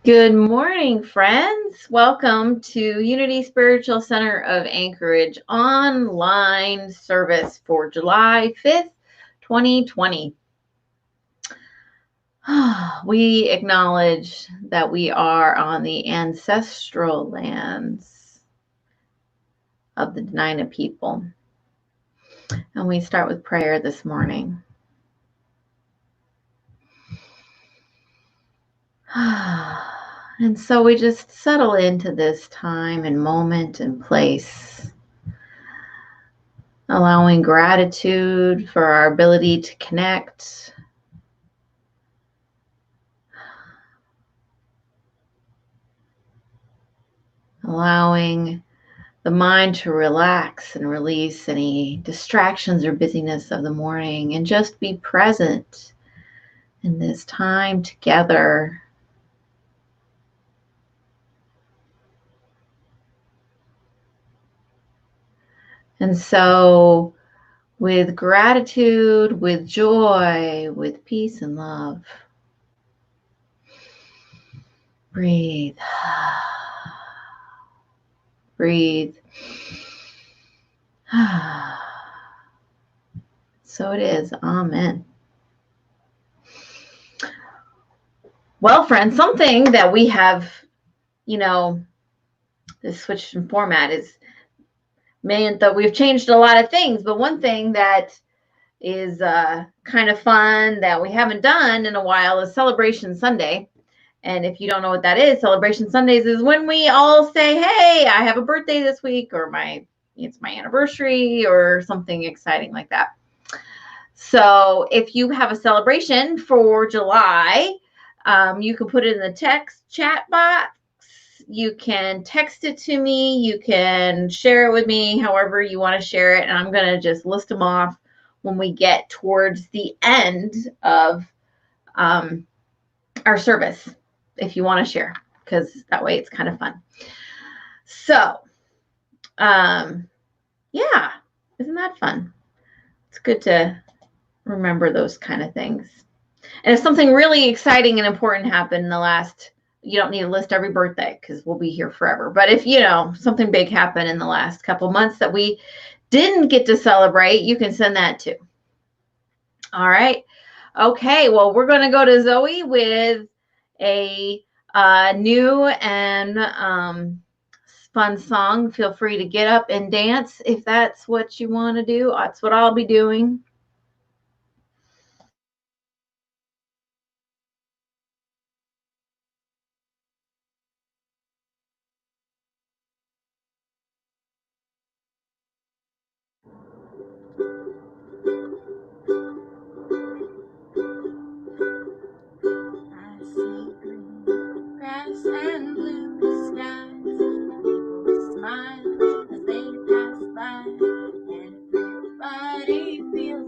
Good morning, friends. Welcome to Unity Spiritual Center of Anchorage online service for July 5th, 2020. We acknowledge that we are on the ancestral lands of the Dena'ina people. And we start with prayer this morning. And so we just settle into this time and moment and place, allowing gratitude for our ability to connect, allowing the mind to relax and release any distractions or busyness of the morning and just be present in this time together. And so, with gratitude, with joy, with peace and love, breathe. Breathe. So it is. Amen. Well, friends, something that we have, this switch in format is meant that we've changed a lot of things, but one thing that is kind of fun that we haven't done in a while is Celebration Sunday. And if you don't know what that is, Celebration Sundays is when we all say, hey, I have a birthday this week, or it's my anniversary, or something exciting like that. So if you have a celebration for July, you can put it in the text chat box. You can text it to me. You can share it with me however you want to share it. And I'm going to just list them off when we get towards the end of our service, if you want to share, because that way it's kind of fun. So, yeah, isn't that fun? It's good to remember those kind of things. And if something really exciting and important happened in the last, you don't need to list every birthday because we'll be here forever. But if, something big happened in the last couple months that we didn't get to celebrate, you can send that too. All right. Okay. Well, we're going to go to Zoe with a new and fun song. Feel free to get up and dance if that's what you want to do. That's what I'll be doing. I see green grass and blue skies. People smile as they pass by. Everybody feels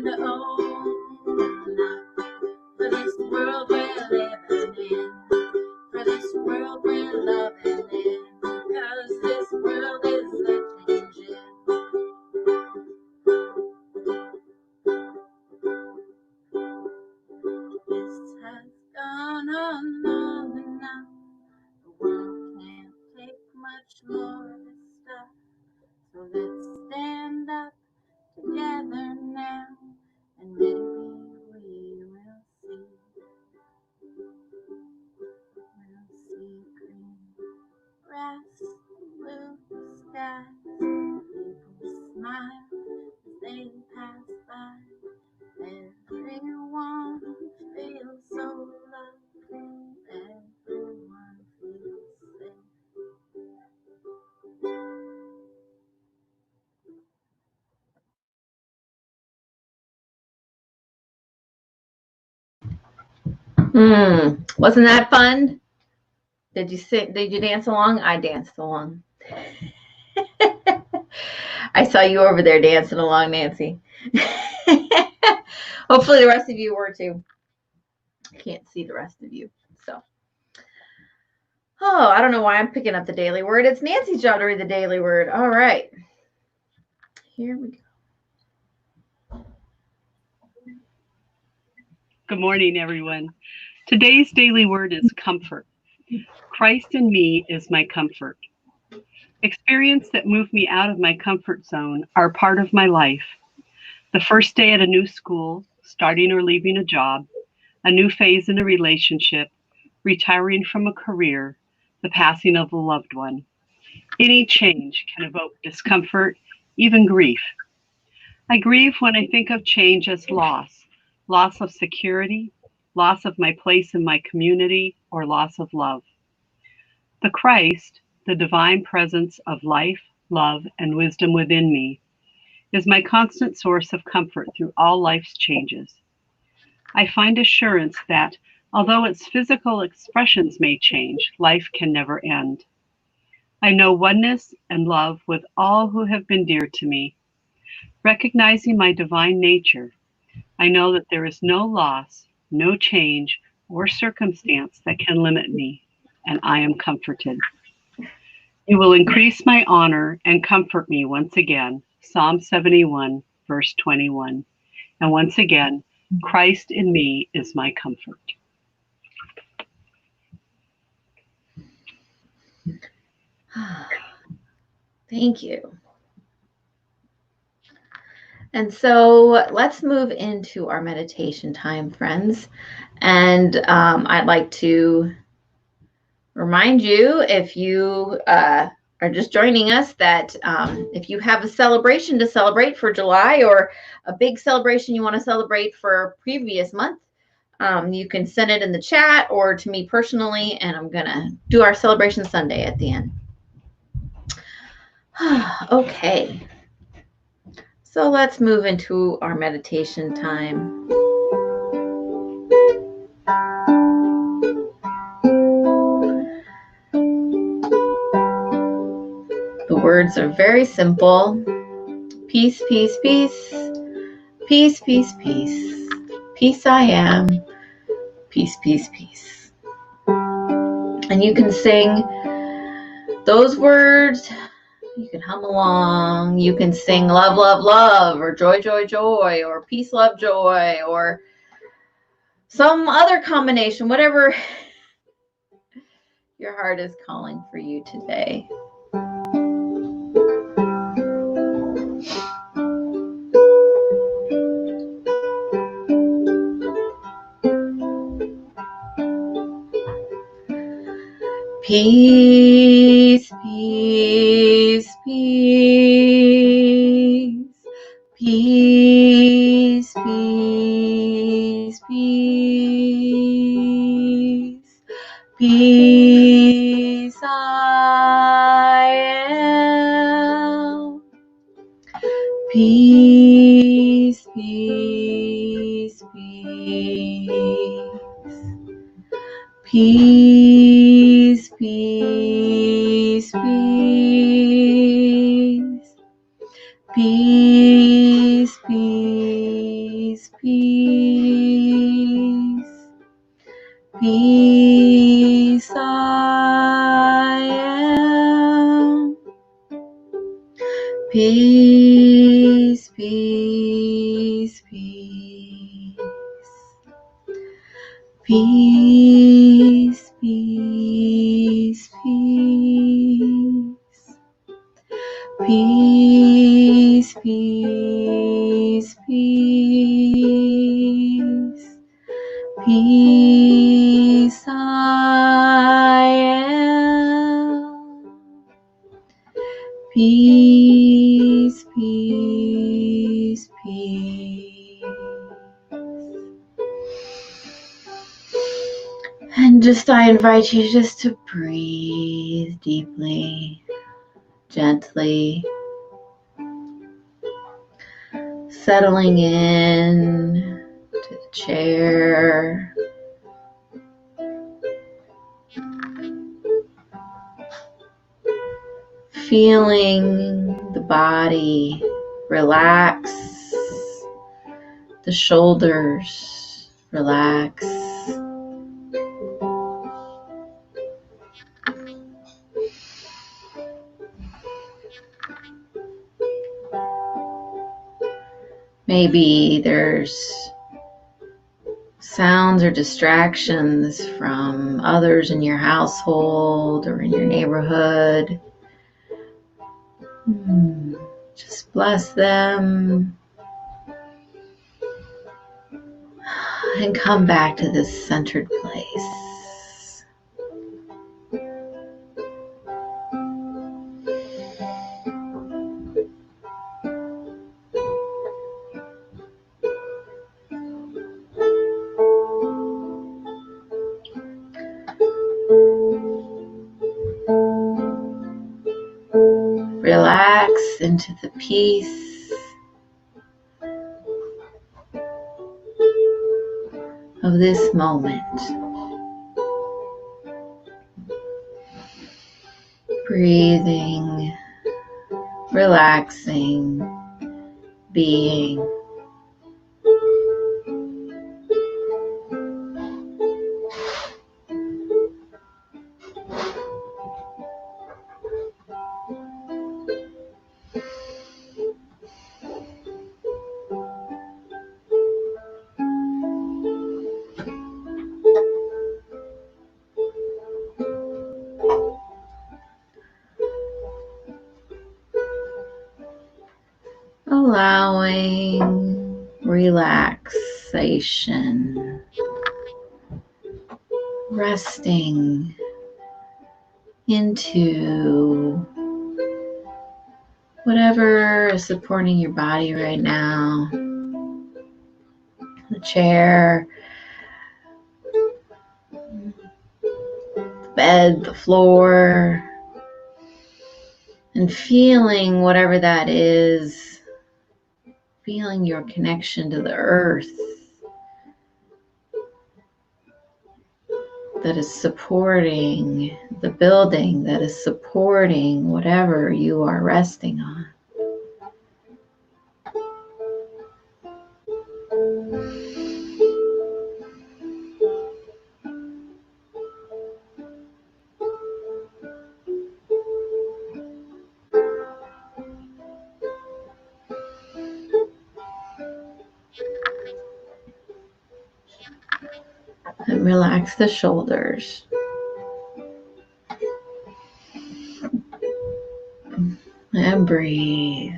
to own enough for this world we're living in, for this world we're loving in, 'cause this world is a-changing. This has gone on long enough. The world can't take much more of this stuff. So let's stand up together now, and maybe we will see. We'll see green grass, blue skies. People smile as they pass by. Everyone feels so loved. Everyone feels safe. Wasn't that fun? Did you dance along? I danced along. I saw you over there dancing along, Nancy. Hopefully the rest of you were too. I can't see the rest of you. So, I don't know why I'm picking up the daily word. It's Nancy's job to read the daily word. All right. Here we go. Good morning, everyone. Today's daily word is comfort. Christ in me is my comfort. Experiences that move me out of my comfort zone are part of my life. The first day at a new school, starting or leaving a job, a new phase in a relationship, retiring from a career, the passing of a loved one. Any change can evoke discomfort, even grief. I grieve when I think of change as loss of security, loss of my place in my community, or loss of love. The Christ, the divine presence of life, love, and wisdom within me, is my constant source of comfort through all life's changes. I find assurance that, although its physical expressions may change, life can never end. I know oneness and love with all who have been dear to me. Recognizing my divine nature, I know that there is no loss, no change, or circumstance that can limit me, and I am comforted. You will increase my honor and comfort me once again. Psalm 71, verse 21. And once again, Christ in me is my comfort. Thank you. And so let's move into our meditation time, friends. And I'd like to remind you, if you are just joining us, that if you have a celebration to celebrate for July, or a big celebration you want to celebrate for previous month, you can send it in the chat or to me personally, and I'm going to do our celebration Sunday at the end. Okay. So let's move into our meditation time. The words are very simple. Peace, peace, peace. Peace, peace, peace. Peace I am. Peace, peace, peace. And you can sing those words. You can hum along. You can sing love, love, love, or joy, joy, joy, or peace, love, joy, or some other combination, whatever your heart is calling for you today. Peace, peace, peace. Peace, peace, peace. Peace I am. Peace, peace, peace. Peace, peace, peace. Peace, peace, peace. Peace I am. Peace, peace, peace. Peace, peace, peace. Peace, peace, peace. Peace I am. Peace, peace, peace. And I invite you just to breathe deeply, gently, settling in to the chair. Feeling the body relax, the shoulders relax. Maybe there's sounds or distractions from others in your household or in your neighborhood. Just bless them and come back to this centered place. Relax into the peace of this moment. Breathing, relaxing, being. Allowing relaxation, resting into whatever is supporting your body right now. The chair, the bed, the floor, and feeling whatever that is, feeling your connection to the earth that is supporting the building, that is supporting whatever you are resting on. And relax the shoulders. And breathe.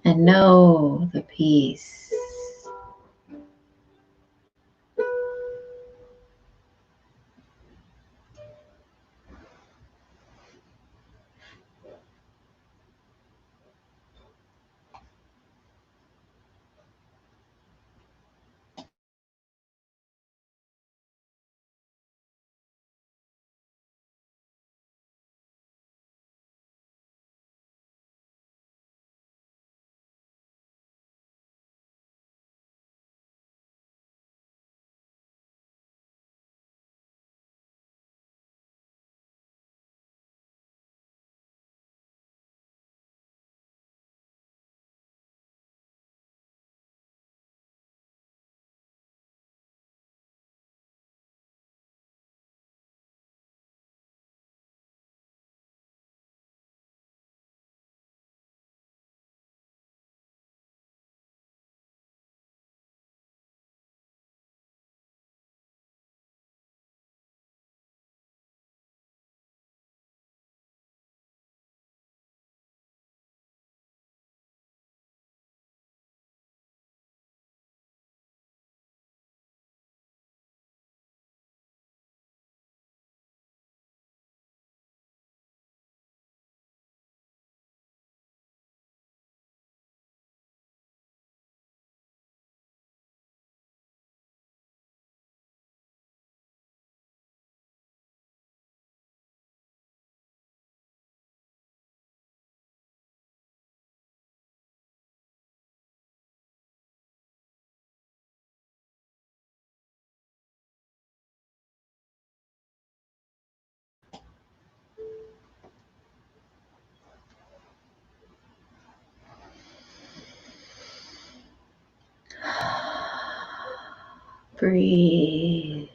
And know the peace. Breathe.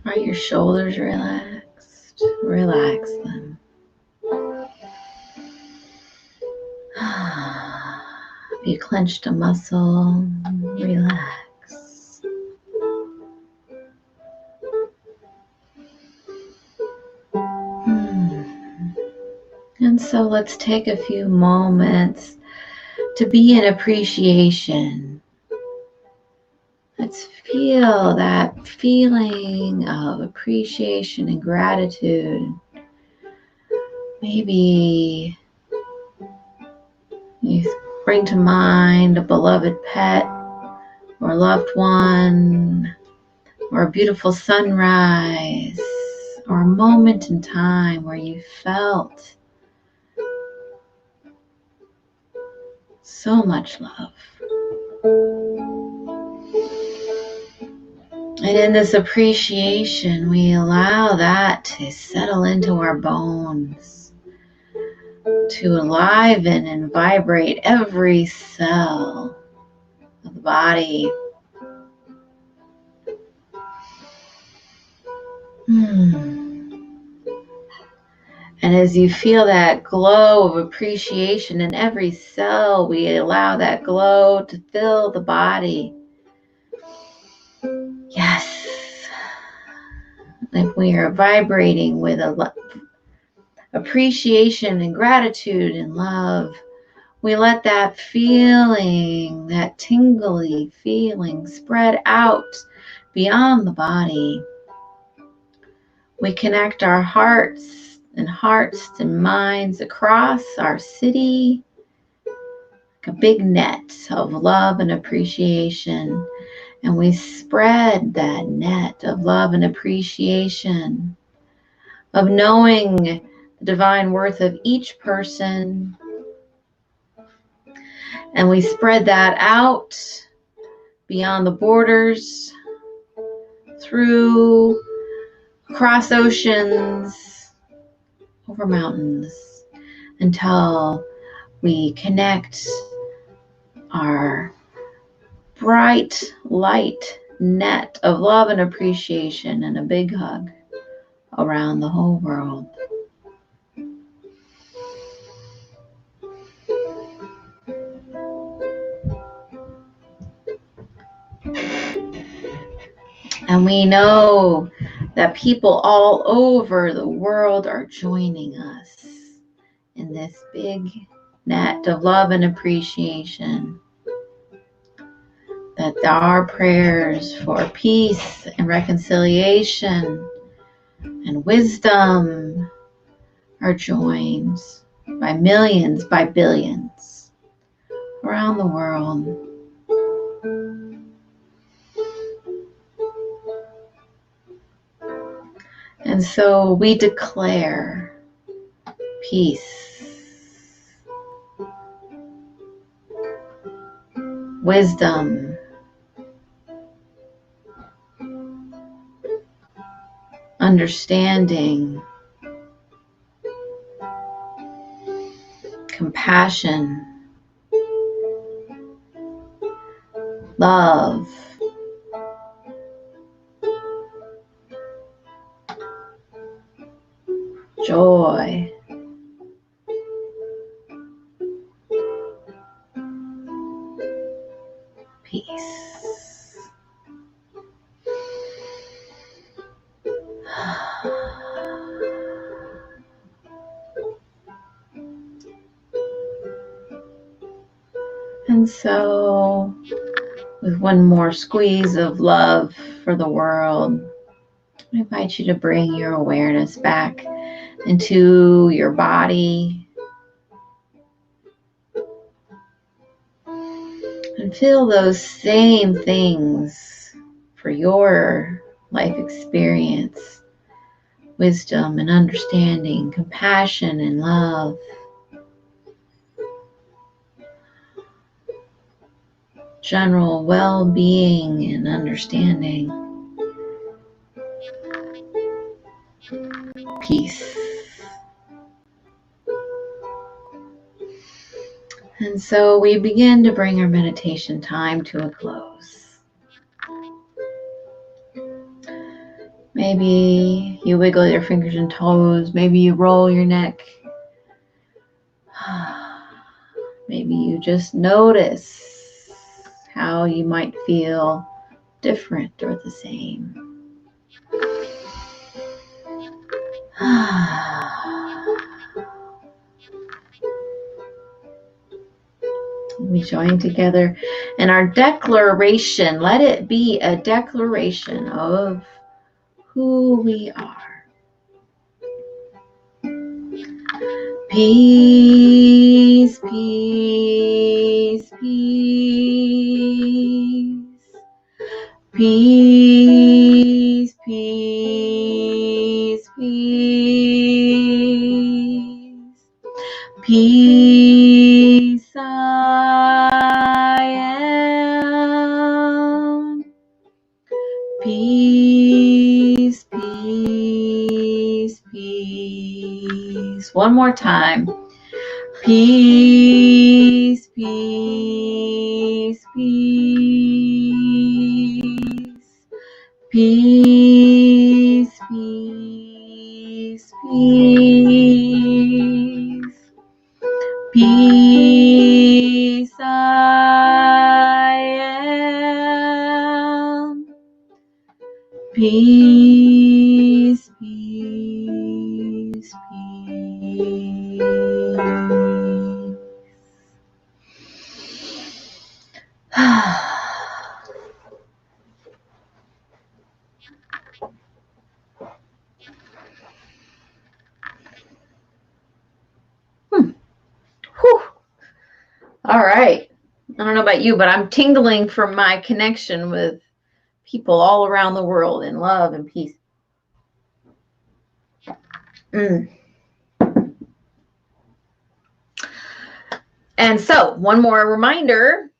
Are your shoulders relaxed? Relax them. If you clenched a muscle, relax. And so let's take a few moments to be in appreciation. Let's feel that feeling of appreciation and gratitude. Maybe you bring to mind a beloved pet or loved one, or a beautiful sunrise, or a moment in time where you felt so much love. And in this appreciation, we allow that to settle into our bones, to enliven and vibrate every cell of the body. And as you feel that glow of appreciation in every cell, we allow that glow to fill the body. Yes. Like we are vibrating with appreciation and gratitude and love. We let that feeling, that tingly feeling, spread out beyond the body. We connect our hearts and minds across our city, like a big net of love and appreciation. And we spread that net of love and appreciation, of knowing the divine worth of each person. And we spread that out beyond the borders, through, across oceans, over mountains, until we connect our bright light net of love and appreciation and a big hug around the whole world. And we know that people all over the world are joining us in this big net of love and appreciation. That our prayers for peace and reconciliation and wisdom are joined by millions, by billions around the world. And so we declare peace, wisdom, understanding, compassion, love, joy, peace. And so, with one more squeeze of love for the world, I invite you to bring your awareness back into your body. And feel those same things for your life experience. Wisdom and understanding, compassion and love. General well-being and understanding. Peace. And so we begin to bring our meditation time to a close. Maybe you wiggle your fingers and toes. Maybe you roll your neck. Maybe you just notice how you might feel different or the same. We join together in our declaration. Let it be a declaration of who we are. Peace, peace, peace. Peace, peace, peace. Peace I am. Peace, peace, peace. One more time. Peace, peace, peace. Peace, peace, peace. Peace I am. Peace, peace, peace. Whew. All right. I don't know about you, but I'm tingling from my connection with people all around the world in love and peace. And so one more reminder,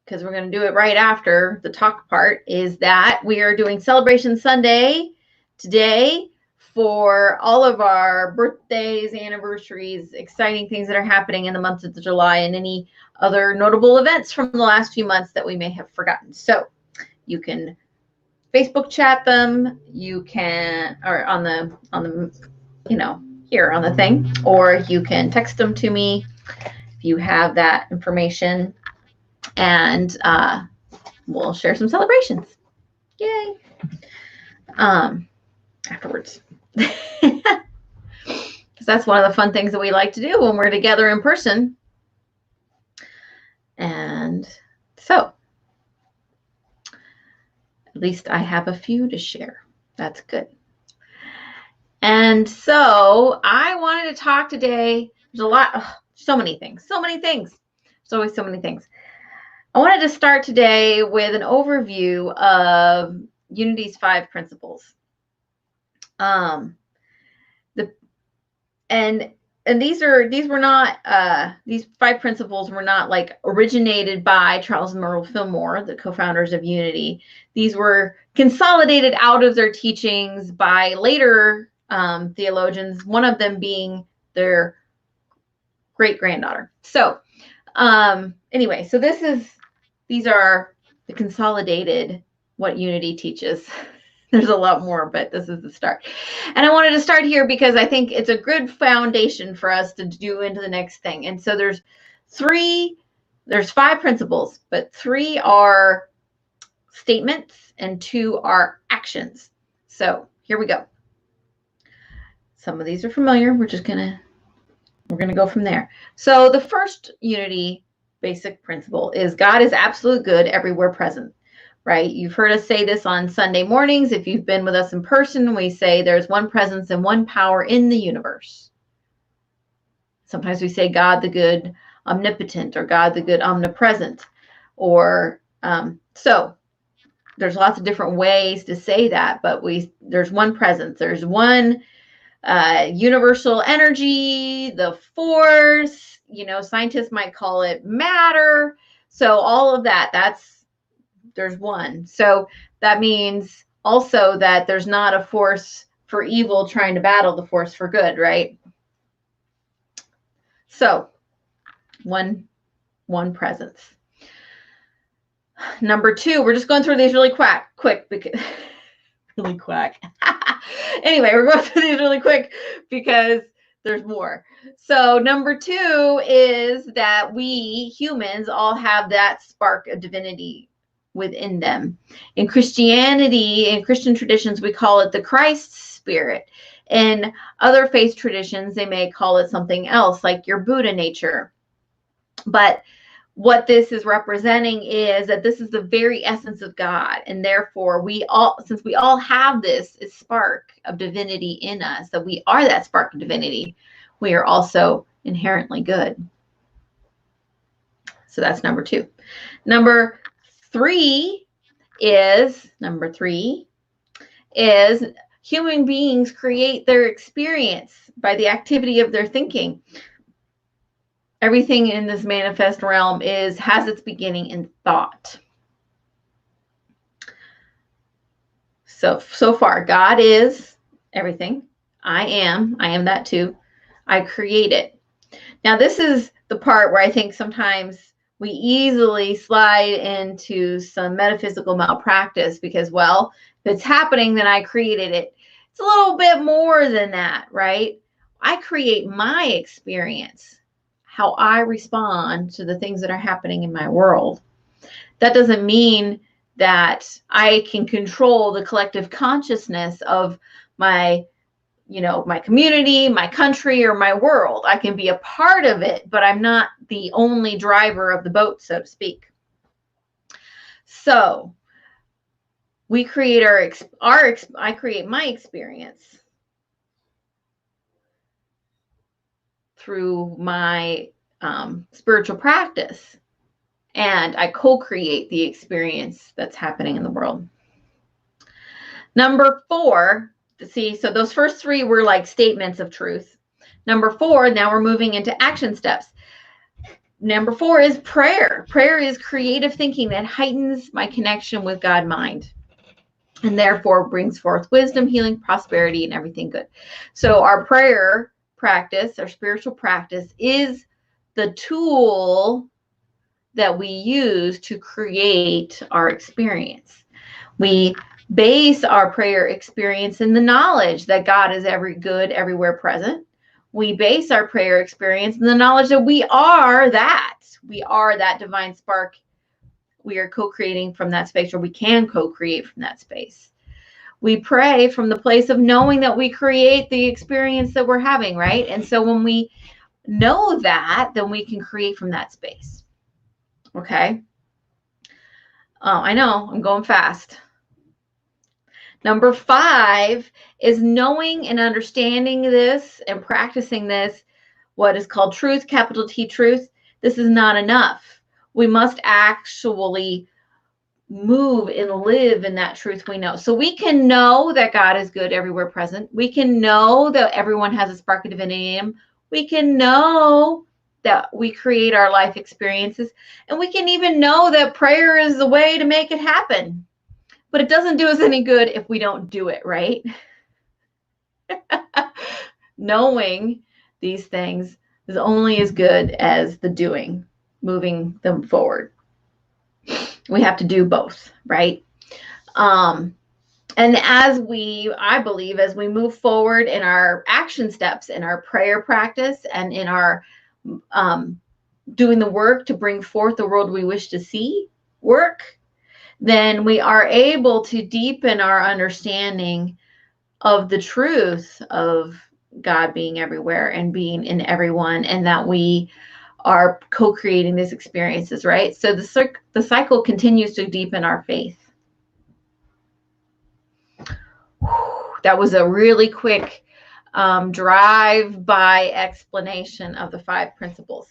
because we're going to do it right after the talk part, is that we are doing Celebration Sunday today for all of our birthdays, anniversaries, exciting things that are happening in the month of July, and any other notable events from the last few months that we may have forgotten. So you can Facebook chat them, you can, or on the here on the thing, or you can text them to me if you have that information, and we'll share some celebrations. Yay! Afterwards. Because that's one of the fun things that we like to do when we're together in person. And so, at least I have a few to share. That's good. And so, I wanted to talk today. There's a lot, so many things. There's always so many things. I wanted to start today with an overview of Unity's 5 principles. These 5 principles were not like originated by Charles and Merle Fillmore, the co-founders of Unity. These were consolidated out of their teachings by later theologians, one of them being their great-granddaughter. So anyway, so these are the consolidated what Unity teaches. There's a lot more, but this is the start. And I wanted to start here because I think it's a good foundation for us to do into the next thing. And so there's 5 principles, but 3 are statements and 2 are actions. So here we go. Some of these are familiar. We're gonna go from there. So the first Unity basic principle is God is absolute good, everywhere present. Right? You've heard us say this on Sunday mornings. If you've been with us in person, we say there's one presence and one power in the universe. Sometimes we say God the good omnipotent or God the good omnipresent. or so there's lots of different ways to say that, but there's one presence, there's one universal energy, the force, scientists might call it matter. So all of that, there's one. So that means also that there's not a force for evil trying to battle the force for good, right? So one presence. Number 2, we're just going through these really quick because really quack. Anyway, we're going through these really quick because there's more. So number 2 is that we humans all have that spark of divinity within them. In Christianity, in Christian traditions, we call it the Christ spirit. In other faith traditions, they may call it something else, like your Buddha nature. But what this is representing is that this is the very essence of God. And therefore, since we all have this spark of divinity in us, that we are that spark of divinity, we are also inherently good. So that's number 2. Number 3 is human beings create their experience by the activity of their thinking. Everything in this manifest realm has its beginning in thought. So far, God is everything. I am that too. I create it. Now, this is the part where I think sometimes we easily slide into some metaphysical malpractice because, well, if it's happening, then I created it. It's a little bit more than that, right? I create my experience, how I respond to the things that are happening in my world. That doesn't mean that I can control the collective consciousness of my community, my country, or my world. I can be a part of it, but I'm not the only driver of the boat, so to speak. So we create I create my experience through my spiritual practice, and I co-create the experience that's happening in the world. Number 4, so those first 3 were like statements of truth. Number 4, now we're moving into action steps. Number 4 is prayer. Prayer is creative thinking that heightens my connection with God mind, and therefore brings forth wisdom, healing, prosperity, and everything good. So our prayer practice, our spiritual practice, is the tool that we use to create our experience. We base our prayer experience in the knowledge that God is every good, everywhere present. We base our prayer experience in the knowledge that we are that divine spark. We are co-creating from that space, or we can co-create from that space. We pray from the place of knowing that we create the experience that we're having, right? And so when we know that, then we can create from that space. Okay? I know, I'm going fast. Number 5 is knowing and understanding this and practicing this, what is called truth, capital T truth. This is not enough. We must actually move and live in that truth we know. So we can know that God is good, everywhere present. We can know that everyone has a spark of divinity in them. We can know that we create our life experiences. And we can even know that prayer is the way to make it happen. But it doesn't do us any good if we don't do it, right? Knowing these things is only as good as the doing, moving them forward. We have to do both, right? And I believe, as we move forward in our action steps, in our prayer practice, and in our doing the work to bring forth the world we wish to see work, then we are able to deepen our understanding of the truth of God being everywhere and being in everyone, and that we are co-creating these experiences, right? So the cycle continues to deepen our faith. That was a really quick drive-by explanation of the 5 principles.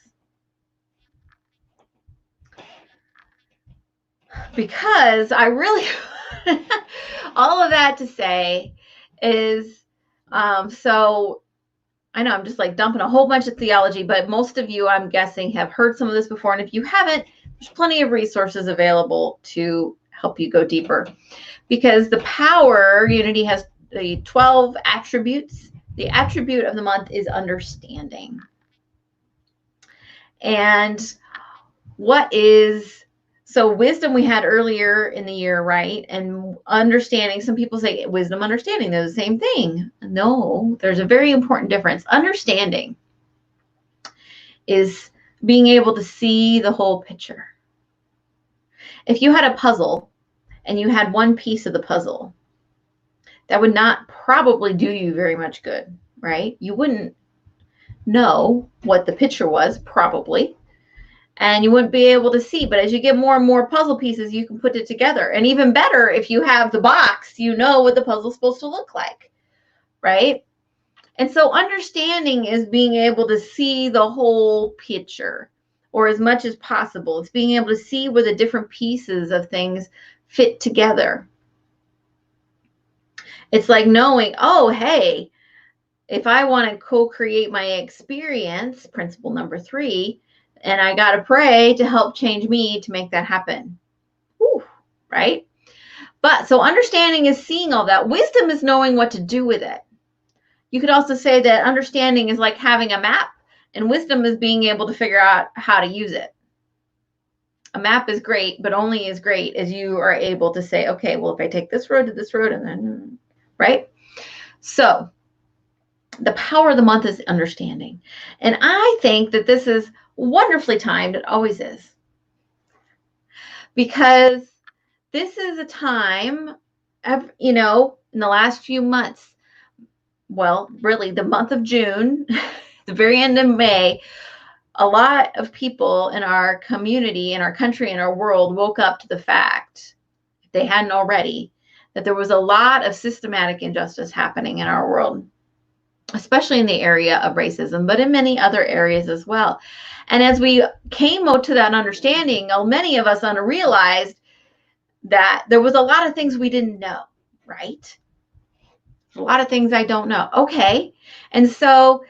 because I really, all of that to say is, so I know I'm just like dumping a whole bunch of theology, but most of you, I'm guessing, have heard some of this before. And if you haven't, there's plenty of resources available to help you go deeper. Because the power unity has the 12 attributes. The attribute of the month is understanding. And what is, so wisdom we had earlier in the year, right? And understanding, some people say wisdom, understanding, they're the same thing. No, there's a very important difference. Understanding is being able to see the whole picture. If you had a puzzle and you had one piece of the puzzle, that would not probably do you very much good, right? You wouldn't know what the picture was, probably, and you wouldn't be able to see. But as you get more and more puzzle pieces, you can put it together. And even better, if you have the box, you know what the puzzle's supposed to look like, right? And so understanding is being able to see the whole picture, or as much as possible. It's being able to see where the different pieces of things fit together. It's like knowing, oh, hey, if I want to co-create my experience, principle number 3, and I got to pray to help change me to make that happen. Whew, right? But so understanding is seeing all that. Wisdom is knowing what to do with it. You could also say that understanding is like having a map, and wisdom is being able to figure out how to use it. A map is great, but only as great as you are able to say, okay, well, if I take this road to this road, and then, right? So the power of the month is understanding. And I think that this is wonderfully timed. It always is. Because this is a time, you know, in the last few months, well, really the month of June, the very end of May, a lot of people in our community, in our country, in our world woke up to the fact, if they hadn't already, that there was a lot of systematic injustice happening in our world, especially in the area of racism, but in many other areas as well. And as we came to that understanding, many of us realized that there was a lot of things we didn't know, right? A lot of things I don't know. Okay. And so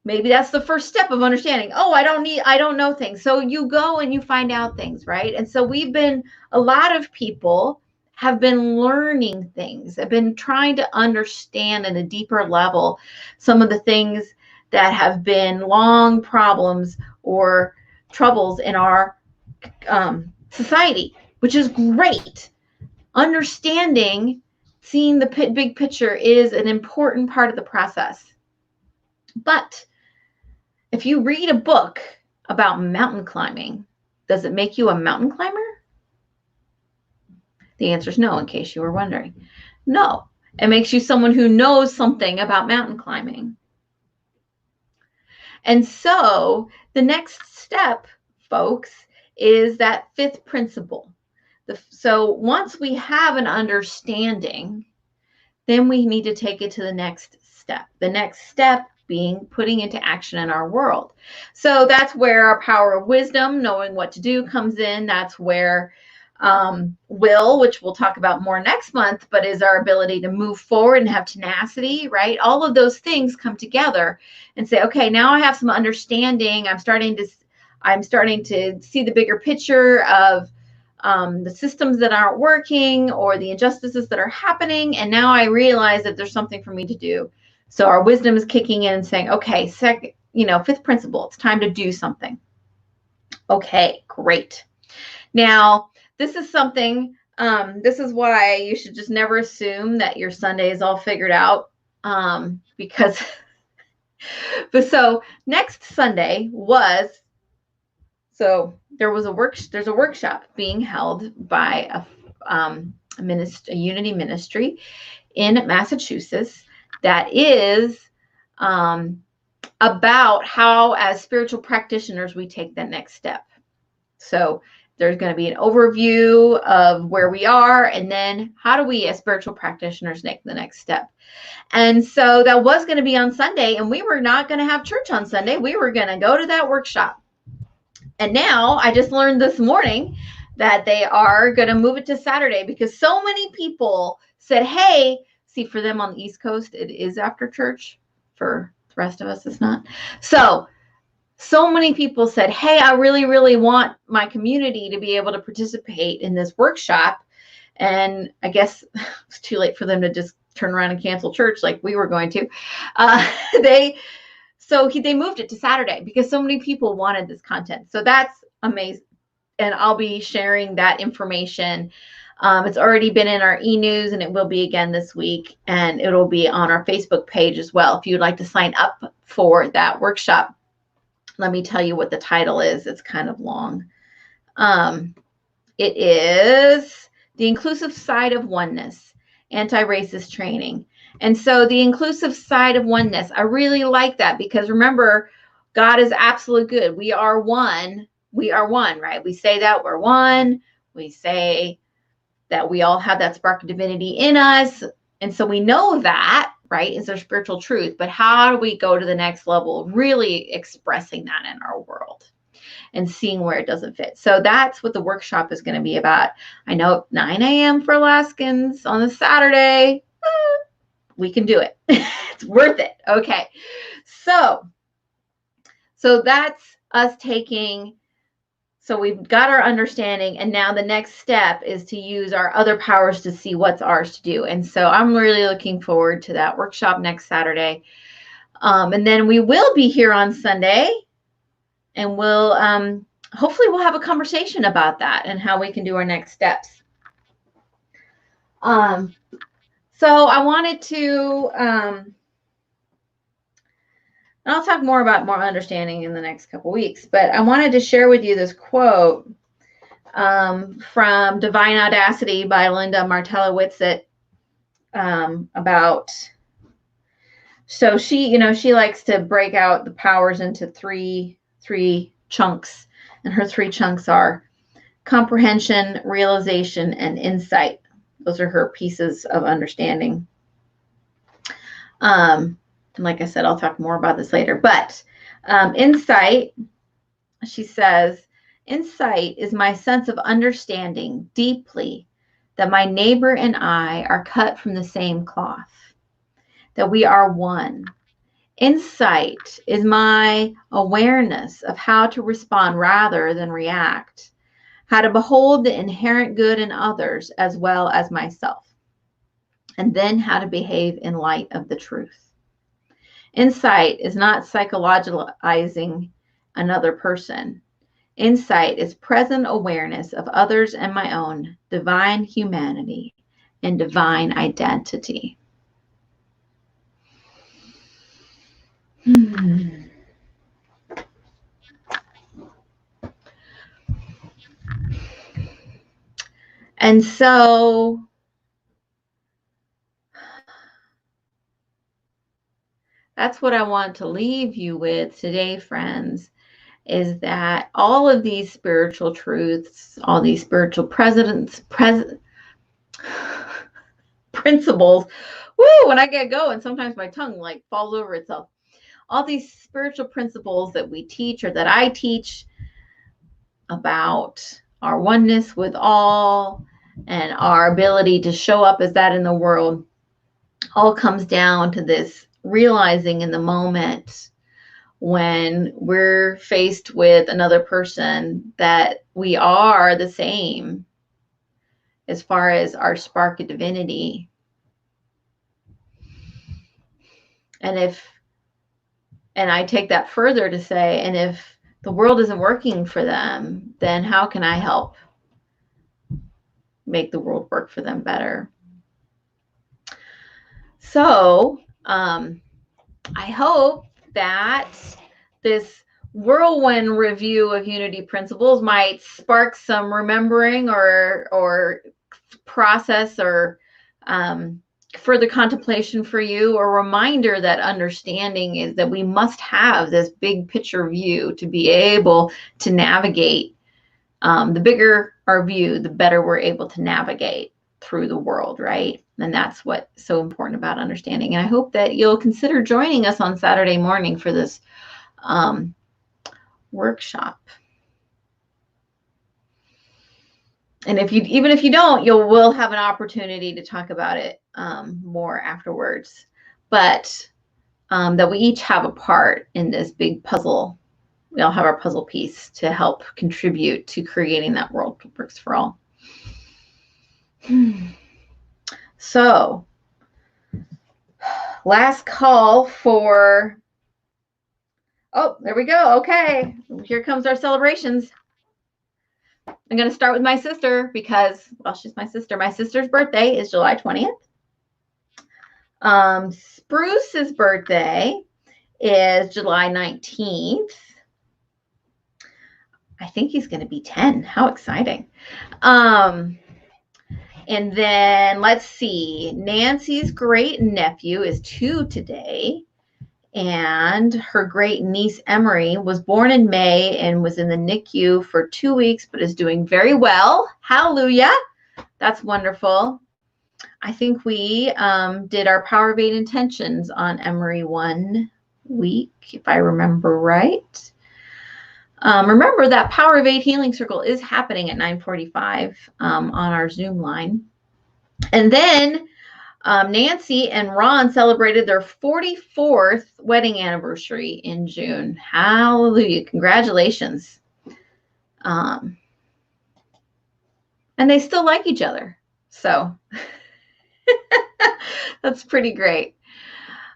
maybe that's the first step of understanding. Oh, I don't know things. So you go and you find out things, right? And so a lot of people have been learning things, have been trying to understand at a deeper level some of the things that have been long problems or troubles in our society, which is great. Understanding, seeing the big picture is an important part of the process. But if you read a book about mountain climbing, does it make you a mountain climber? The answer is no, in case you were wondering. No, it makes you someone who knows something about mountain climbing. And so the next step, folks, is that 5th principle. So once we have an understanding, then we need to take it to the next step. The next step being putting into action in our world. So that's where our power of wisdom, knowing what to do, comes in. That's where will, which we'll talk about more next month, but is our ability to move forward and have tenacity, right? All of those things come together and say, okay, now I have some understanding. I'm starting to see the bigger picture of the systems that aren't working or the injustices that are happening. And now I realize that there's something for me to do. So our wisdom is kicking in and saying, okay, 5th principle, it's time to do something. Okay, great. Now, this is something, this is why you should just never assume that your Sunday is all figured out, because, but so next Sunday there's a workshop being held by a Unity Ministry in Massachusetts that is about how, as spiritual practitioners, we take that next step. So there's going to be an overview of where we are, and then how do we, as spiritual practitioners, make the next step. And so that was going to be on Sunday, and we were not going to have church on Sunday. We were going to go to that workshop. And now I just learned this morning that they are going to move it to Saturday because so many people said, hey, see, for them on the East Coast, it is after church. For the rest of us, it's not. So many people said, hey, I really, really want my community to be able to participate in this workshop. And I guess it's too late for them to just turn around and cancel church like we were going to. They moved it to Saturday because so many people wanted this content. So that's amazing. And I'll be sharing that information. It's already been in our e-news and it will be again this week. And it'll be on our Facebook page as well. If you'd like to sign up for that workshop, let me tell you what the title is. It's kind of long. It is The Inclusive Side of Oneness, Anti-Racist Training. And so the inclusive side of oneness, I really like that because remember, God is absolute good. We are one. We are one, right? We say that we're one. We say that we all have that spark of divinity in us. And so we know that, right, is our spiritual truth. But how do we go to the next level of really expressing that in our world and seeing where it doesn't fit? So that's what the workshop is going to be about. I know 9 a.m. for Alaskans on a Saturday. We can do it. It's worth it. Okay. So that's us taking, so we've got our understanding, and now the next step is to use our other powers to see what's ours to do. And so I'm really looking forward to that workshop next Saturday. And then we will be here on Sunday, and we'll hopefully we'll have a conversation about that and how we can do our next steps. So I wanted to, and I'll talk more about more understanding in the next couple weeks, but I wanted to share with you this quote from Divine Audacity by Linda Martella Whitsitt about, so she likes to break out the powers into three chunks, and her 3 chunks are comprehension, realization, and insight. Those are her pieces of understanding. And like I said, I'll talk more about this later. But insight, she says, insight is my sense of understanding deeply that my neighbor and I are cut from the same cloth, that we are one. Insight is my awareness of how to respond rather than react, how to behold the inherent good in others as well as myself, and then how to behave in light of the truth. Insight is not psychologizing another person. Insight is present awareness of others and my own divine humanity and divine identity. And so that's what I want to leave you with today, friends, is that all of these spiritual truths, all these spiritual principles, when I get going, sometimes my tongue like falls over itself. All these spiritual principles that we teach or that I teach about our oneness with all and our ability to show up as that in the world all comes down to this realizing in the moment when we're faced with another person that we are the same as far as our spark of divinity. And I take that further to say, and if the world isn't working for them, then how can I help make the world work for them better? So I hope that this whirlwind review of unity principles might spark some remembering or process or further contemplation for you, or reminder that understanding is that we must have this big picture view to be able to navigate. The bigger our view, the better we're able to navigate through the world, right? And that's what's so important about understanding. And I hope that you'll consider joining us on Saturday morning for this workshop. And even if you don't, will have an opportunity to talk about it more afterwards. But that we each have a part in this big puzzle. We all have our puzzle piece to help contribute to creating that world that works for all. So, last call for, oh, there we go. Okay, here comes our celebrations. I'm going to start with my sister because, well, she's my sister. My sister's birthday is July 20th. Spruce's birthday is July 19th. I think he's going to be 10. How exciting. And then let's see. Nancy's great nephew is 2 today. And her great niece Emery was born in May and was in the NICU for 2 weeks, but is doing very well. Hallelujah. That's wonderful. I think we did our Power of 8 intentions on Emery 1 week, if I remember right. Remember that Power of 8 Healing Circle is happening at 9:45 on our Zoom line. And then Nancy and Ron celebrated their 44th wedding anniversary in June. Hallelujah. Congratulations. And they still like each other. So that's pretty great.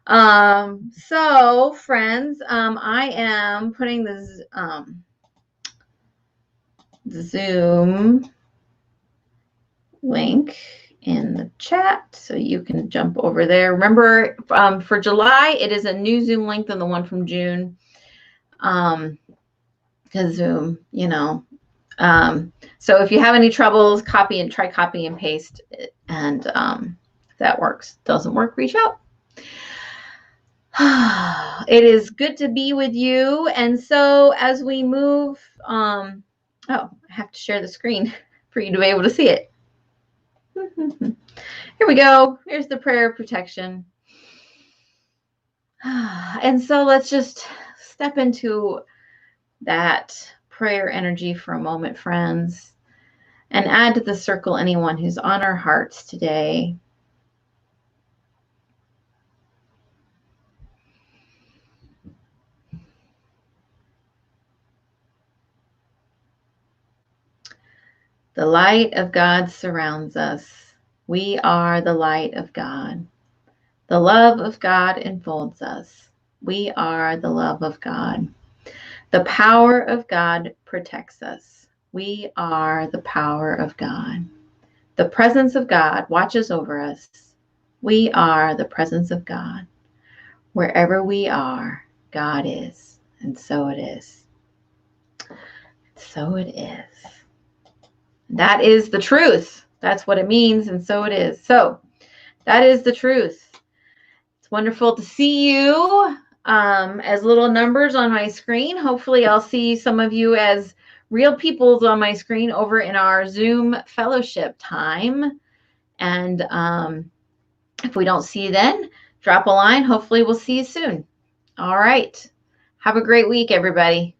So friends, I am putting this Zoom link in the chat so you can jump over there. Remember, for July, it is a new Zoom link than the one from June. Because Zoom, you know. So if you have any troubles, try copy and paste it, and if that works. Doesn't work, reach out. It is good to be with you. And so as we move, oh, I have to share the screen for you to be able to see it. Here we go. Here's the prayer of protection. And so let's just step into that prayer energy for a moment, friends, and add to the circle anyone who's on our hearts today. The light of God surrounds us. We are the light of God. The love of God enfolds us. We are the love of God. The power of God protects us. We are the power of God. The presence of God watches over us. We are the presence of God. Wherever we are, God is. And so it is. So it is. That is the truth. That's what it means, and so it is. So that is the truth. It's wonderful to see you as little numbers on my screen. Hopefully I'll see some of you as real peoples on my screen over in our Zoom fellowship time. And if we don't see you then, drop a line. Hopefully we'll see you soon. All right. Have a great week, everybody.